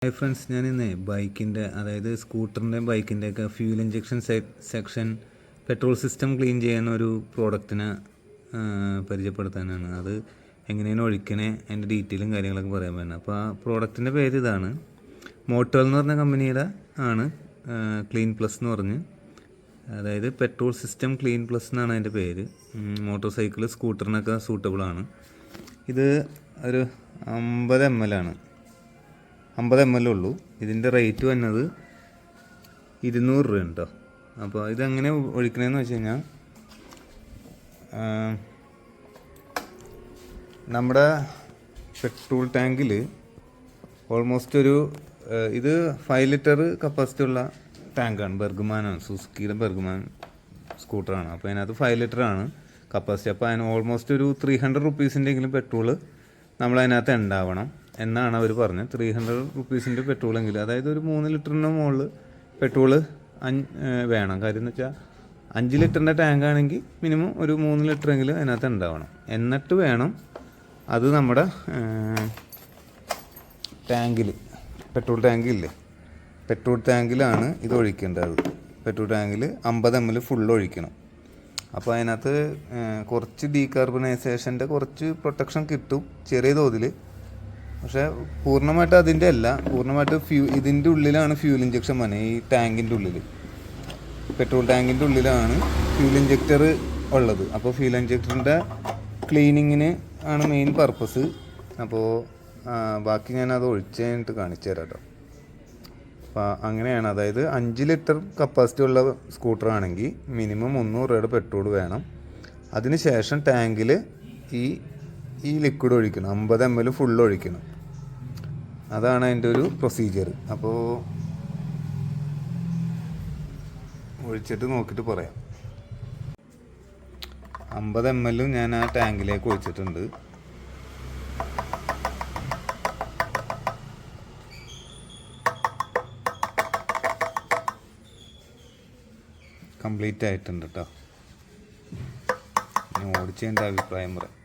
Hi friends, ഞാനിന്ന് ബൈക്കിൻ്റെ അതായത് സ്കൂട്ടറിൻ്റെയും ബൈക്കിൻ്റെയൊക്കെ fuel injection section petrol system clean ചെയ്യുന്ന ഒരു പ്രോഡക്റ്റിനെ പരിചയപ്പെടുത്താനാണ്. അത് എങ്ങനെയാണ് ഒഴിക്കണേ, അതിൻ്റെ ഡീറ്റെയിലും കാര്യങ്ങളൊക്കെ പറയാൻ പറ്റുന്നത്. അപ്പോൾ ആ പ്രോഡക്റ്റിൻ്റെ പേര് ഇതാണ്. മോട്ടോൾ എന്ന് പറഞ്ഞ കമ്പനിയുടെ ആണ് ക്ലീൻ പ്ലസ് എന്ന് പറഞ്ഞ്, അതായത് പെട്രോൾ സിസ്റ്റം ക്ലീൻ പ്ലസ് എന്നാണ് അതിൻ്റെ പേര്. മോട്ടോർ സൈക്കിൾ സ്കൂട്ടറിനൊക്കെ സൂട്ടബിളാണ്. ഇത് ഒരു 50 ml ആണ്. 50 ml ഉള്ളൂ. ഇതിൻ്റെ റേറ്റ് വന്നത് 200 രൂപ കേട്ടോ. അപ്പോൾ ഇതെങ്ങനെ ഒഴിക്കണമെന്ന് വെച്ച് കഴിഞ്ഞാൽ, നമ്മുടെ പെട്രോൾ ടാങ്കിൽ ഓൾമോസ്റ്റ് ഒരു ഇത് 5 ലിറ്റർ കപ്പാസിറ്റി ഉള്ള ടാങ്കാണ്. ബെർഗ്മാനാണ്, സുസുക്കിയുടെ ബെർഗ്മാൻ സ്കൂട്ടറാണ്. അപ്പോൾ അതിനകത്ത് 5 ലിറ്ററാണ് കപ്പാസിറ്റി. അപ്പോൾ അതിന് ഓൾമോസ്റ്റ് ഒരു 300 റുപ്പീസിൻ്റെങ്കിലും പെട്രോൾ നമ്മളതിനകത്ത് ഉണ്ടാവണം എന്നാണ് അവർ പറഞ്ഞത്. 300 റുപ്പീസിൻ്റെ പെട്രോളെങ്കിലും, അതായത് ഒരു 3 ലിറ്ററിന് മുകളിൽ പെട്രോൾ വേണം. കാര്യം എന്ന് വെച്ചാൽ 5 ലിറ്ററിൻ്റെ ടാങ്ക് ആണെങ്കിൽ മിനിമം ഒരു 3 ലിറ്ററെങ്കിലും അതിനകത്ത് ഉണ്ടാവണം. എന്നിട്ട് വേണം അത് നമ്മുടെ ടാങ്കിൽ, പെട്രോൾ ടാങ്കില്ലേ, പെട്രോൾ ടാങ്കിലാണ് ഇത് ഒഴിക്കേണ്ടത്. പെട്രോൾ ടാങ്കിൽ 50 ml ഫുള്ള് ഒഴിക്കണം. അപ്പോൾ അതിനകത്ത് കുറച്ച് ഡീകാർബണൈസേഷൻ്റെ കുറച്ച് പ്രൊട്ടക്ഷൻ കിട്ടും ചെറിയ തോതിൽ. പക്ഷേ പൂർണ്ണമായിട്ട് അതിൻ്റെ അല്ല, പൂർണ്ണമായിട്ട് ഇതിൻ്റെ ഉള്ളിലാണ് ഫ്യൂൽ ഇഞ്ചക്ഷൻ വന്നത്. ഈ ടാങ്കിൻ്റെ ഉള്ളിൽ, പെട്രോൾ ടാങ്കിൻ്റെ ഉള്ളിലാണ് ഫ്യൂൽ ഇഞ്ചക്ടർ ഉള്ളത്. അപ്പോൾ ഫ്യൂൽ ഇഞ്ചക്ടറിൻ്റെ ക്ലീനിങ്ങിന് ആണ് മെയിൻ പർപ്പസ്. അപ്പോൾ ബാക്കി ഞാനത് ഒഴിച്ച് കഴിഞ്ഞിട്ട് കാണിച്ചു തരാം കേട്ടോ. അപ്പോൾ അങ്ങനെയാണ്, അതായത് 5 ലിറ്റർ കപ്പാസിറ്റി ഉള്ള സ്കൂട്ടറാണെങ്കിൽ മിനിമം 300 രൂപയുടെ പെട്രോൾ വേണം. അതിന് ശേഷം ടാങ്കിൽ ഈ ലിക്വിഡ് ഒഴിക്കണം. 50 ml ഫുള്ള് ഒഴിക്കണം. അതാണ് അതിൻ്റെ ഒരു പ്രൊസീജിയർ. അപ്പോൾ ഒഴിച്ചിട്ട് നോക്കിയിട്ട് പറയാം. 50 ml ഞാൻ ആ ടാങ്കിലേക്ക് ഒഴിച്ചിട്ടുണ്ട്. കംപ്ലീറ്റ് ആയിട്ടുണ്ട് കേട്ടോ. ഓടിച്ചതിൻ്റെ അഭിപ്രായം പറയാം.